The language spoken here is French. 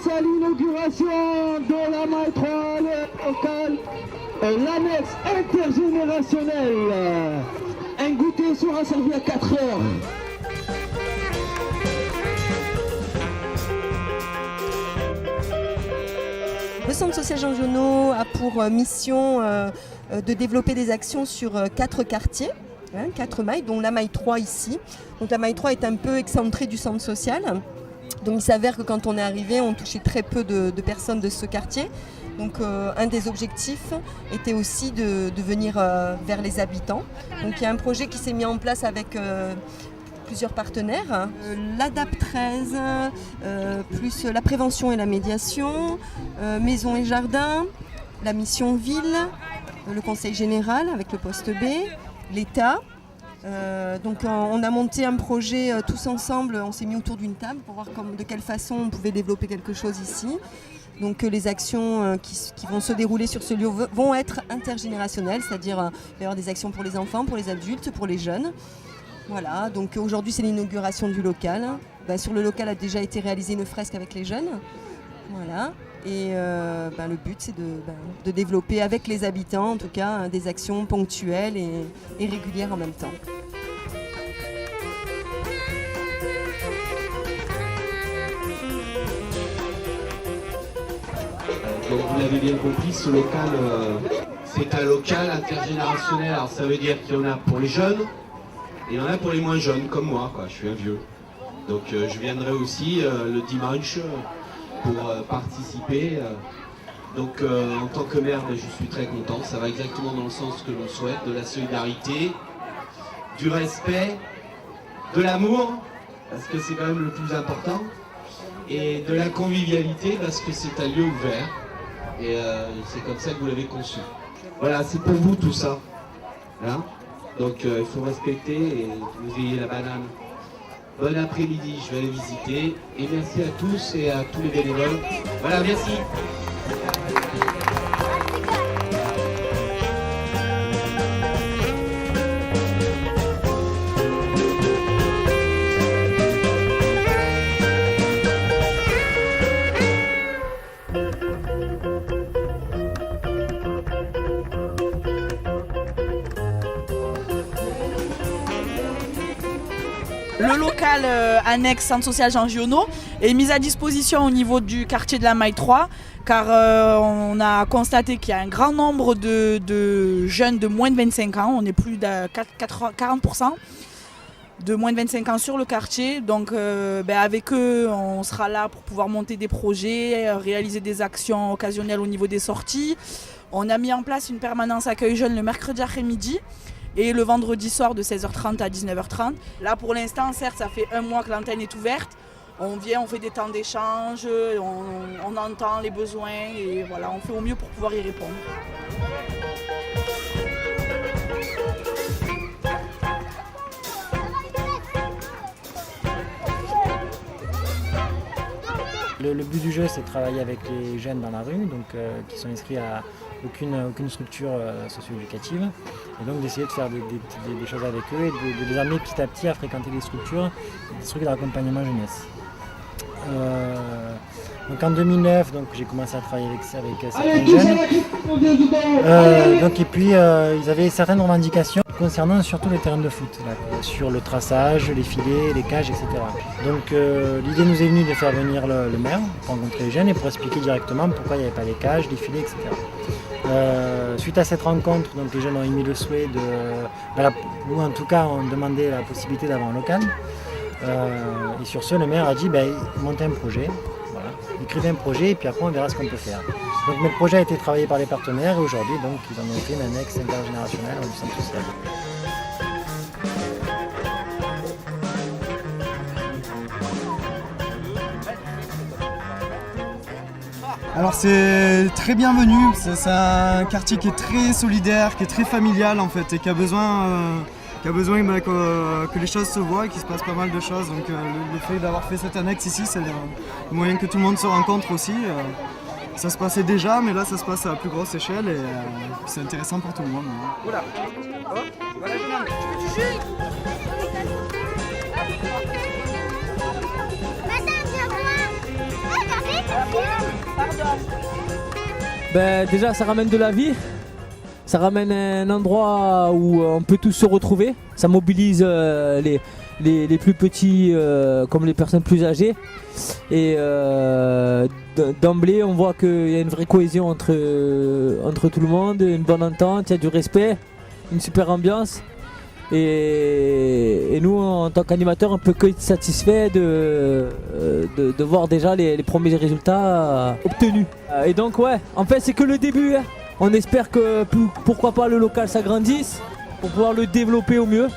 à l'inauguration de la Maille 3 locale, l'annexe intergénérationnelle. Un goûter sera servi à 4 heures. Le Centre social Jean Genot a pour mission de développer des actions sur 4 quartiers, 4 mailles, dont la maille 3 ici. Donc la maille 3 est un peu excentrée du centre social. Donc il s'avère que quand on est arrivé, on touchait très peu de personnes de ce quartier. Donc un des objectifs était aussi de venir vers les habitants. Donc il y a un projet qui s'est mis en place avec plusieurs partenaires, l'ADAP 13, plus la prévention et la médiation, Maison et Jardin, la mission Ville, le Conseil général avec le poste B, l'État. Donc on a monté un projet tous ensemble, on s'est mis autour d'une table pour voir de quelle façon on pouvait développer quelque chose ici. Donc les actions qui vont se dérouler sur ce lieu vont être intergénérationnelles, c'est-à-dire il va y avoir des actions pour les enfants, pour les adultes, pour les jeunes. Voilà, donc aujourd'hui c'est l'inauguration du local. Sur le local a déjà été réalisée une fresque avec les jeunes. Voilà. Et le but c'est de développer avec les habitants en tout cas des actions ponctuelles et régulières en même temps. Donc vous l'avez bien compris, ce local c'est un local intergénérationnel. Alors ça veut dire qu'il y en a pour les jeunes et il y en a pour les moins jeunes comme moi, quoi. Je suis un vieux. Donc je viendrai aussi le dimanche pour participer. Donc en tant que maire, je suis très content. Ça va exactement dans le sens que l'on souhaite, de la solidarité, du respect, de l'amour, parce que c'est quand même le plus important, et de la convivialité, parce que c'est un lieu ouvert. Et c'est comme ça que vous l'avez conçu. Voilà, c'est pour vous tout ça. Hein, donc il faut respecter et vous ayez la banane. Bon après-midi, je vais aller visiter. Et merci à tous et à tous les bénévoles. Voilà, merci. Le local annexe Centre social Jean Genot est mis à disposition au niveau du quartier de la Maille 3 car on a constaté qu'il y a un grand nombre de jeunes de moins de 25 ans, on est plus de 40% de moins de 25 ans sur le quartier. Donc avec eux, on sera là pour pouvoir monter des projets, réaliser des actions occasionnelles au niveau des sorties. On a mis en place une permanence accueil jeunes le mercredi après-midi et le vendredi soir de 16h30 à 19h30. Là pour l'instant, certes, ça fait un mois que l'antenne est ouverte. On vient, on fait des temps d'échange, on entend les besoins et voilà, on fait au mieux pour pouvoir y répondre. Le but du jeu, c'est de travailler avec les jeunes dans la rue, donc, qui sont inscrits à aucune structure socio-éducative, et donc d'essayer de faire des choses avec eux et de les amener petit à petit à fréquenter des structures d'accompagnement jeunesse. Donc en 2009, j'ai commencé à travailler avec certains jeunes. Et puis ils avaient certaines revendications concernant surtout les terrains de foot, là, sur le traçage, les filets, les cages, etc. Donc l'idée nous est venue de faire venir le maire pour rencontrer les jeunes et pour expliquer directement pourquoi il n'y avait pas les cages, les filets, etc. Suite à cette rencontre, les jeunes ont émis le souhait ou en tout cas ont demandé la possibilité d'avoir un local. Et sur ce, le maire a dit montez un projet, voilà, écrivez un projet et puis après on verra ce qu'on peut faire. Donc notre projet a été travaillé par les partenaires et aujourd'hui ils en ont fait une annexe intergénérationnelle du centre social. Alors c'est très bienvenu, c'est un quartier qui est très solidaire, qui est très familial en fait et qui a besoin que les choses se voient et qu'il se passe pas mal de choses. Donc le fait d'avoir fait cette annexe ici, c'est le moyen que tout le monde se rencontre aussi. Ça se passait déjà, mais là ça se passe à plus grosse échelle et c'est intéressant pour tout le monde. Voilà. Oh, voilà, tu veux du jus ? Madame, viens voir. Regardez. Déjà ça ramène de la vie, ça ramène un endroit où on peut tous se retrouver, ça mobilise les plus petits comme les personnes plus âgées et d'emblée on voit qu'il y a une vraie cohésion entre tout le monde, une bonne entente, il y a du respect, une super ambiance et nous en tant qu'animateurs on peut que être satisfait de voir déjà les premiers résultats obtenus. Et donc ouais, en fait c'est que le début, hein. On espère que pourquoi pas le local s'agrandisse pour pouvoir le développer au mieux.